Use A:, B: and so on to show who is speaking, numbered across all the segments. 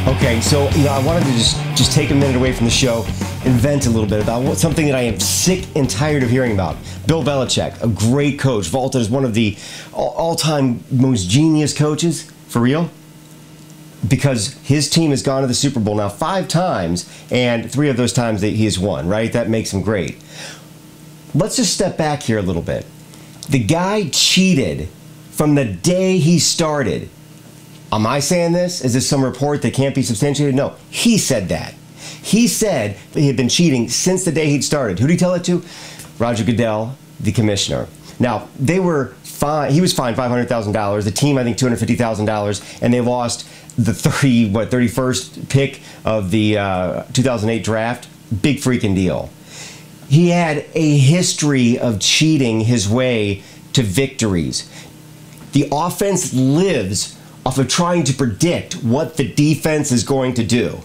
A: Okay, so I wanted to just take a minute away from the show and vent a little bit about something that I am sick and tired of hearing about. Bill Belichick, a great coach, vaulted as one of the all-time most genius coaches, for real, because his team has gone to the Super Bowl now 5 times, and 3 of those times that he has won, right? That makes him great. Let's just step back here a little bit. The guy cheated from the day he started. Am I saying this? Is this some report that can't be substantiated? No, he said that. He said that he had been cheating since the day he'd started. Who did he tell it to? Roger Goodell, the commissioner. Now, they were fined. He was fined $500,000. The team, I think, $250,000, and they lost the 31st pick of the 2008 draft. Big freaking deal. He had a history of cheating his way to victories. The offense lives off of trying to predict what the defense is going to do.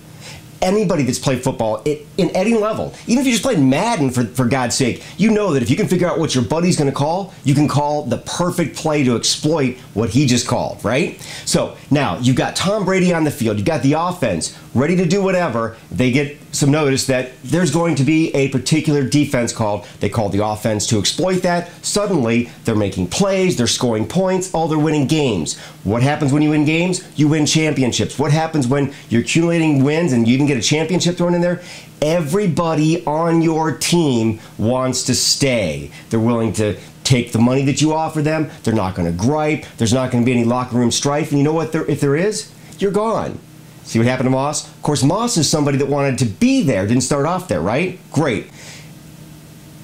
A: Anybody that's played football in any level, even if you just played Madden for God's sake, you know that if you can figure out what your buddy's going to call, you can call the perfect play to exploit what he just called, right? So now you've got Tom Brady on the field, you've got the offense ready to do whatever. They get some notice that there's going to be a particular defense called. They call the offense to exploit that. Suddenly they're making plays, they're scoring points, they're winning games. What happens when you win games? You win championships. What happens when you're accumulating wins and you even get a championship thrown in there? Everybody on your team wants to stay. They're willing to take the money that you offer them. They're not going to gripe. There's not going to be any locker room strife. And you know what? If there is, you're gone. See what happened to Moss? Of course, Moss is somebody that wanted to be there, didn't start off there, right? Great.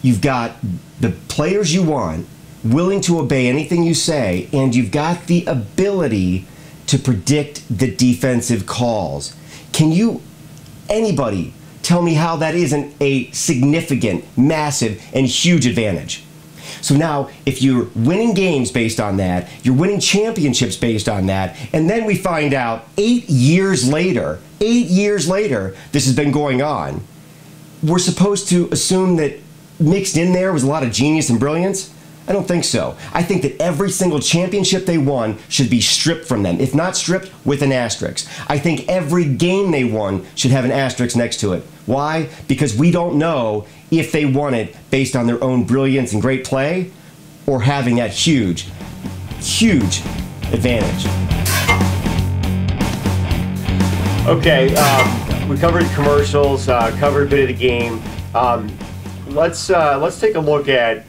A: You've got the players you want, willing to obey anything you say, and you've got the ability to predict the defensive calls. Can you, anybody, tell me how that isn't a significant, massive, and huge advantage? So now, if you're winning games based on that, you're winning championships based on that, and then we find out 8 years later, this has been going on, we're supposed to assume that mixed in there was a lot of genius and brilliance? I don't think so. I think that every single championship they won should be stripped from them. If not stripped, with an asterisk. I think every game they won should have an asterisk next to it. Why? Because we don't know if they won it based on their own brilliance and great play or having that huge, huge advantage. Okay, we covered commercials, covered a bit of the game. Let's take a look at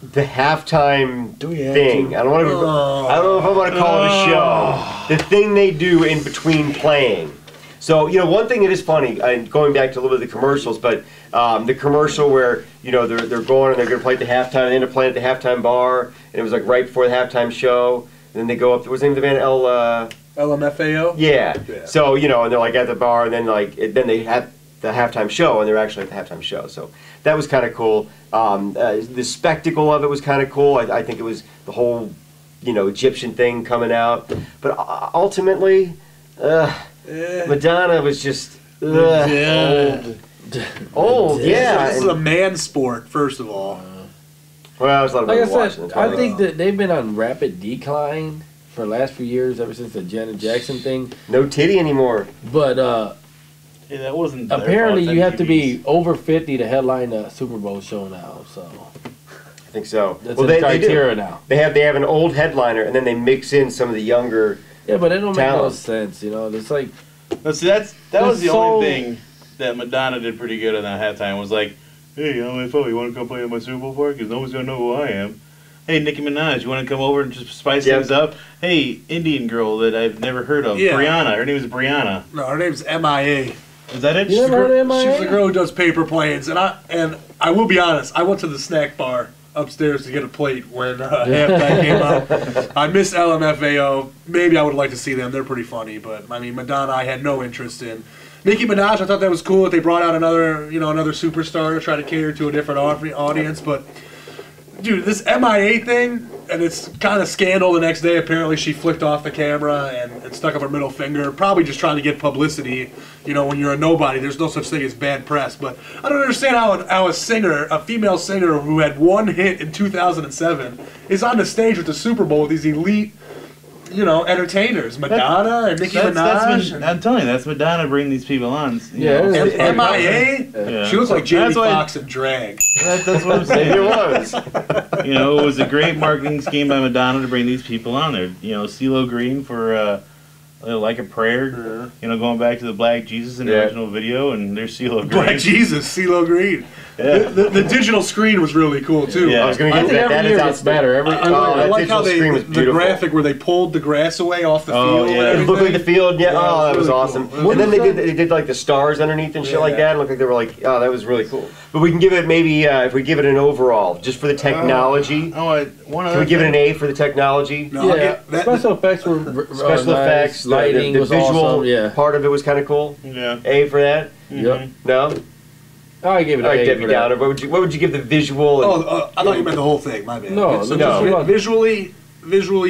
A: the halftime thing. I don't know if I want to call it a show. The thing they do in between playing. So, one thing that is funny, and going back to a little bit of the commercials, but the commercial where, they're going and they're going to play at the halftime, and they end up playing at the halftime bar, and it was like right before the halftime show, and then they go up, what's the name of the band?
B: LMFAO?
A: Yeah. So, and they're like at the bar, and then then they have the halftime show, and they're actually at the halftime show. So that was kind of cool. The spectacle of it was kind of cool. I think it was the whole, Egyptian thing coming out. But ultimately, Madonna was just old. Yeah.
B: This is a man sport, first of all.
A: Well, there's a lot of people watching it.
C: I think that they've been on rapid decline for the last few years, ever since the Janet Jackson thing.
A: No titty anymore.
C: But
B: yeah, that wasn't.
C: Apparently, you have to be over 50 to headline a Super Bowl show now. So
A: I think so.
C: That's the criteria now.
A: They have an old headliner, and then they mix in some of the younger.
C: Yeah, but it don't make no sense. It's like.
D: That was the only thing that Madonna did pretty good on that halftime. Was like, hey, LFO, you want to come play at my Super Bowl party? Because no one's gonna know who I am. Hey, Nicki Minaj, you want to come over and just spice things up? Hey, Indian girl that I've never heard of, Brianna. Her name is Brianna.
B: No, her name's MIA.
D: Is that it?
B: She's the girl who does paper planes, and I will be honest. I went to the snack bar upstairs to get a plate when halftime came out. I miss LMFAO. Maybe I would like to see them. They're pretty funny, but I mean Madonna, I had no interest in. Nicki Minaj, I thought that was cool that they brought out another superstar to try to cater to a different audience, but. Dude, this MIA thing, and it's kind of scandal the next day. Apparently she flicked off the camera and stuck up her middle finger, probably just trying to get publicity. When you're a nobody, there's no such thing as bad press. But I don't understand how a female singer who had one hit in 2007, is on the stage with the Super Bowl with these elite entertainers, Madonna and Nicki Minaj.
D: I'm telling you, that's Madonna bringing these people on.
B: MIA.
D: Yeah.
B: She looked like Jamie Foxx in drag.
D: That's what I'm saying.
A: It was.
D: It was a great marketing scheme by Madonna to bring these people on there. CeeLo Green for Like a Prayer. Going back to the Black Jesus in the original video, and there's CeeLo Green.
B: Black Jesus, CeeLo Green.
D: Yeah.
B: The digital screen was really cool too.
D: Yeah.
A: I was going to get that.
C: Every year gets better.
B: I like how
A: the
B: graphic where they pulled the grass away off the field.
A: Yeah. It looked like the field. Yeah. Oh, that was
B: really
A: awesome.
B: Cool.
A: And then they did like the stars underneath and shit like that. It looked like they were like, oh, that was really cool. But we can give it maybe if we give it an overall just for the technology. Can we give it an A for the technology?
C: No, special effects were
A: special effects.
C: Lighting
A: the
C: was
A: visual
C: awesome.
A: part of it was kind of cool.
D: Yeah.
A: A for that.
C: Yep.
A: No.
C: I gave it an A.
A: Debbie Downer. What would you give the visual?
B: I thought you meant the whole thing. My bad.
C: No.
B: Just visually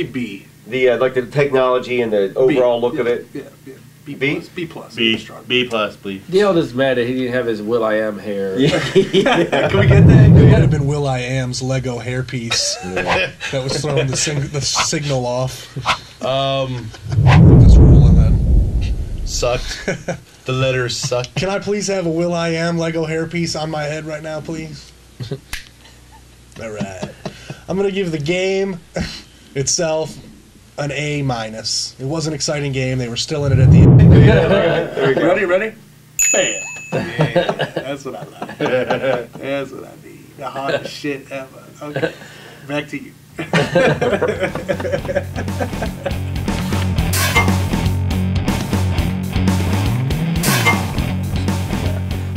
B: B.
A: The like the technology and the overall look of it.
B: Yeah. B+.
D: B plus, please.
C: Dale is mad that he didn't have his Will.I.am hair.
A: Yeah.
B: Can we get that? It would have been Will.I.am's Lego hairpiece that was throwing the signal off. Just rolling then.
E: Sucked. The letters suck.
B: Can I please have a Will.I.am Lego hairpiece on my head right now, please? All right. I'm going to give the game itself an A-. It was an exciting game. They were still in it at the end.
A: There we go.
B: Ready? Bam. Yeah, that's what I like. That's what I need. The hardest shit ever. Okay. Back to you.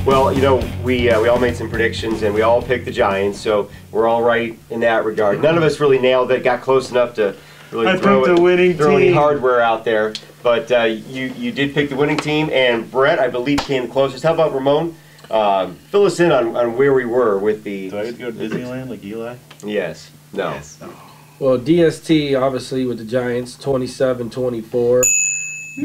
A: Well, we all made some predictions and we all picked the Giants, so we're all right in that regard. None of us really nailed it, got close enough to really throw any hardware out there. But you did pick the winning team, and Brett, I believe, came closest. How about Ramon? Fill us in on where we were with the...
D: Do I get to go to Disneyland like Eli?
A: Yes. No.
B: Yes.
C: Well, DST, obviously, with the Giants, 27-24.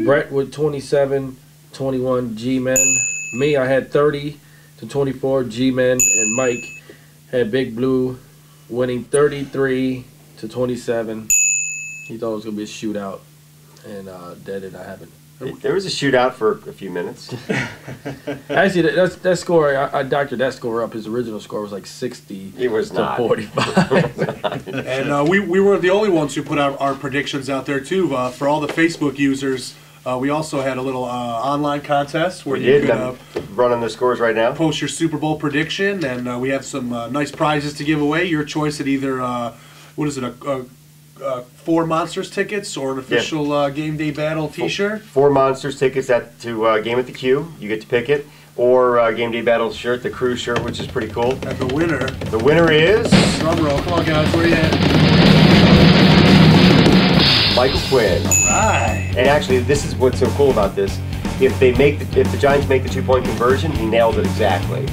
C: Brett with 27-21 G-Men. Me, I had 30-24 G-Men, and Mike had Big Blue winning 33-27. He thought it was going to be a shootout, and that did not happen.
A: There was a shootout for a few minutes.
C: Actually, that score, I doctored that score up. His original score was like 60
A: It was not.
C: 45.
B: And we were the only ones who put our predictions out there, too. For all the Facebook users, we also had a little online contest where you could
A: running the scores right now.
B: Post your Super Bowl prediction, and we have some nice prizes to give away. Your choice at either, what is it, 4 Monsters tickets or an official GameDay Battle T-shirt.
A: 4 Monsters tickets to Game at the Q. You get to pick it. Or GameDay Battle shirt, the crew shirt, which is pretty cool.
B: And the winner.
A: The winner is...
B: Drum roll. Come on, guys. Where you at?
A: Michael Quinn.
B: Right.
A: And actually, this is what's so cool about this. If the Giants make the 2-point conversion, he nailed it exactly.